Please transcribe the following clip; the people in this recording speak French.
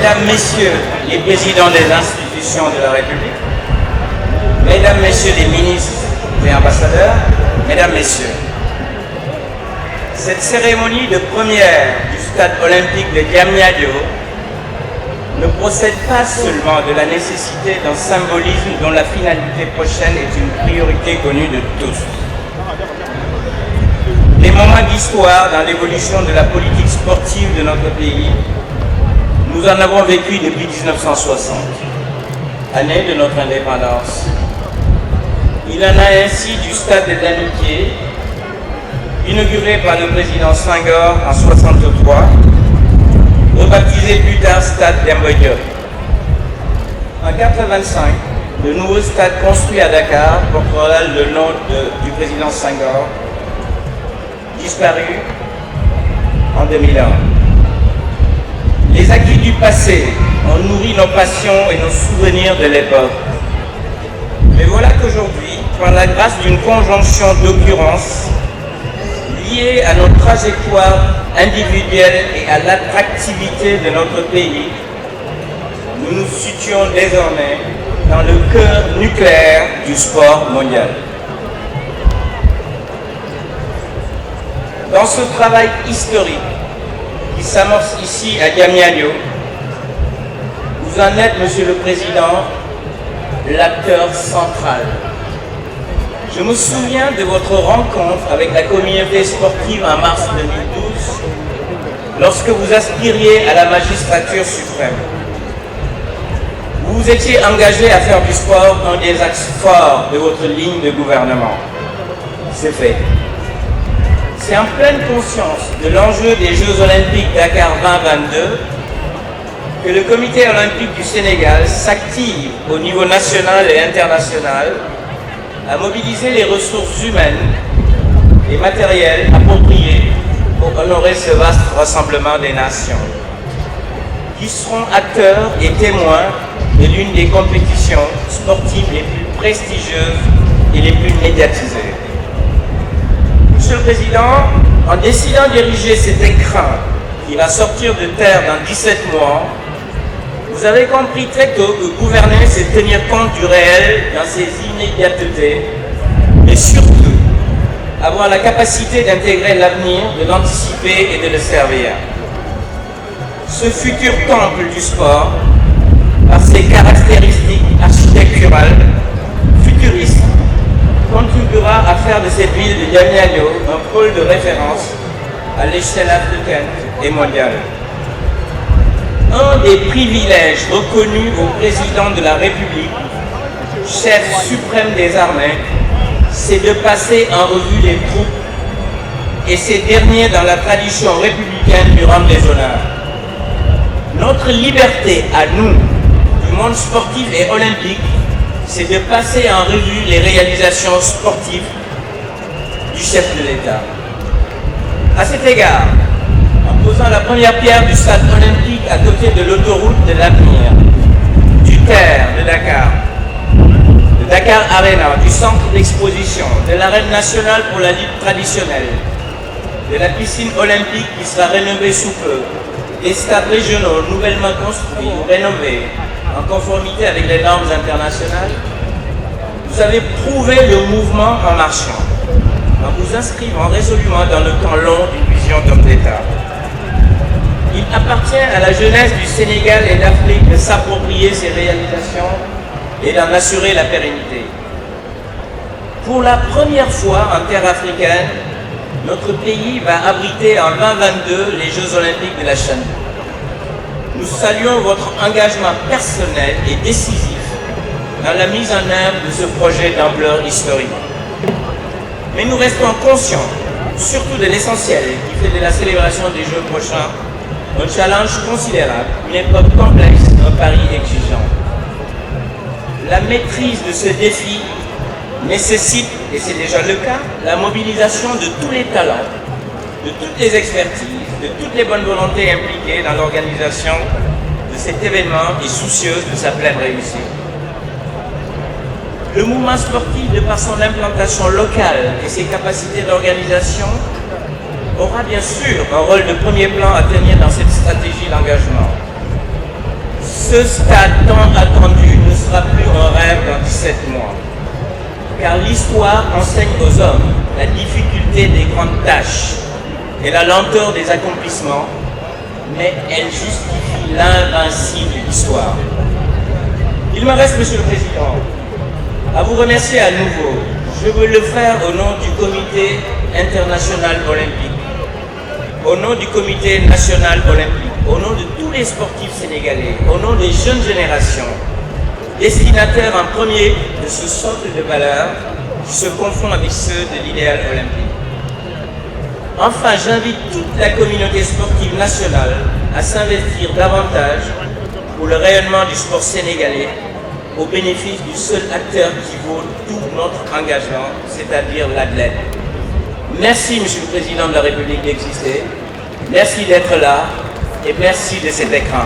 Mesdames, Messieurs les présidents des institutions de la République, Mesdames, Messieurs les ministres et ambassadeurs, Mesdames, Messieurs, cette cérémonie de première du stade olympique de Diamniadio ne procède pas seulement de la nécessité d'un symbolisme dont la finalité prochaine est une priorité connue de tous. Les moments d'histoire dans l'évolution de la politique sportive de notre pays, nous en avons vécu depuis 1960, année de notre indépendance. Il en a ainsi du stade de l'Amitié, inauguré par le président Senghor en 1963, rebaptisé plus tard Stade Demba Diop. En 1985, le nouveau stade construit à Dakar portera le nom du président Senghor, disparu en 2001. Les acquis du passé ont nourri nos passions et nos souvenirs de l'époque. Mais voilà qu'aujourd'hui, par la grâce d'une conjonction d'occurrences liée à nos trajectoires individuelles et à l'attractivité de notre pays, nous nous situons désormais dans le cœur nucléaire du sport mondial. Dans ce travail historique qui s'amorce ici à Diamniadio, vous en êtes, Monsieur le Président, l'acteur central. Je me souviens de votre rencontre avec la communauté sportive en mars 2012, lorsque vous aspiriez à la magistrature suprême. Vous vous étiez engagé à faire du sport un des axes forts de votre ligne de gouvernement. C'est fait. C'est en pleine conscience de l'enjeu des Jeux Olympiques Dakar 2022 que le Comité olympique du Sénégal s'active au niveau national et international à mobiliser les ressources humaines et matérielles appropriées pour honorer ce vaste rassemblement des nations, qui seront acteurs et témoins de l'une des compétitions sportives les plus prestigieuses et les plus médiatisées. Monsieur le Président, en décidant d'ériger cet écran qui va sortir de terre dans 17 mois, vous avez compris très tôt que gouverner, c'est tenir compte du réel dans ses immédiatetés, mais surtout avoir la capacité d'intégrer l'avenir, de l'anticiper et de le servir. Ce futur temple du sport, par ses caractéristiques architecturales, futuristes, contribuera à faire de cette ville de Diamniadio un pôle de référence à l'échelle africaine et mondiale. Un des privilèges reconnus au président de la République, chef suprême des armées, c'est de passer en revue les troupes et ces derniers dans la tradition républicaine du rang des honneurs. Notre liberté à nous, du monde sportif et olympique, c'est de passer en revue les réalisations sportives du chef de l'État. À cet égard, en posant la première pierre du stade olympique à côté de l'autoroute de l'avenir, du Caire de Dakar, de Dakar Arena, du centre d'exposition, de l'arène nationale pour la lutte traditionnelle, de la piscine olympique qui sera rénovée sous peu, des stades régionaux nouvellement construits ou rénovés en conformité avec les normes internationales, vous avez prouvé le mouvement en marchant, en vous inscrivant résolument dans le temps long d'une vision d'homme d'État. Il appartient à la jeunesse du Sénégal et d'Afrique de s'approprier ces réalisations et d'en assurer la pérennité. Pour la première fois en terre africaine, notre pays va abriter en 2022 les Jeux Olympiques de la Chine. Nous saluons votre engagement personnel et décisif dans la mise en œuvre de ce projet d'ampleur historique. Mais nous restons conscients, surtout de l'essentiel qui fait de la célébration des Jeux prochains un challenge considérable, une épreuve complexe, un pari exigeant. La maîtrise de ce défi nécessite, et c'est déjà le cas, la mobilisation de tous les talents, de toutes les expertises, de toutes les bonnes volontés impliquées dans l'organisation de cet événement et soucieuse de sa pleine réussite. Le mouvement sportif, de par son implantation locale et ses capacités d'organisation, aura bien sûr un rôle de premier plan à tenir dans cette stratégie d'engagement. ce stade tant attendu ne sera plus un rêve dans 17 mois. Car l'histoire enseigne aux hommes la difficulté des grandes tâches et la lenteur des accomplissements, mais elle justifie l'invincible histoire. Il me reste, Monsieur le Président, à vous remercier à nouveau. Je veux le faire au nom du Comité international olympique, au nom du Comité national olympique, au nom de tous les sportifs sénégalais, au nom des jeunes générations, destinataires en premier de ce socle de valeurs qui se confond avec ceux de l'idéal olympique. Enfin, j'invite toute la communauté sportive nationale à s'investir davantage pour le rayonnement du sport sénégalais au bénéfice du seul acteur qui vaut tout notre engagement, c'est-à-dire l'athlète. Merci, Monsieur le Président de la République, d'exister. Merci d'être là et merci de cet écran.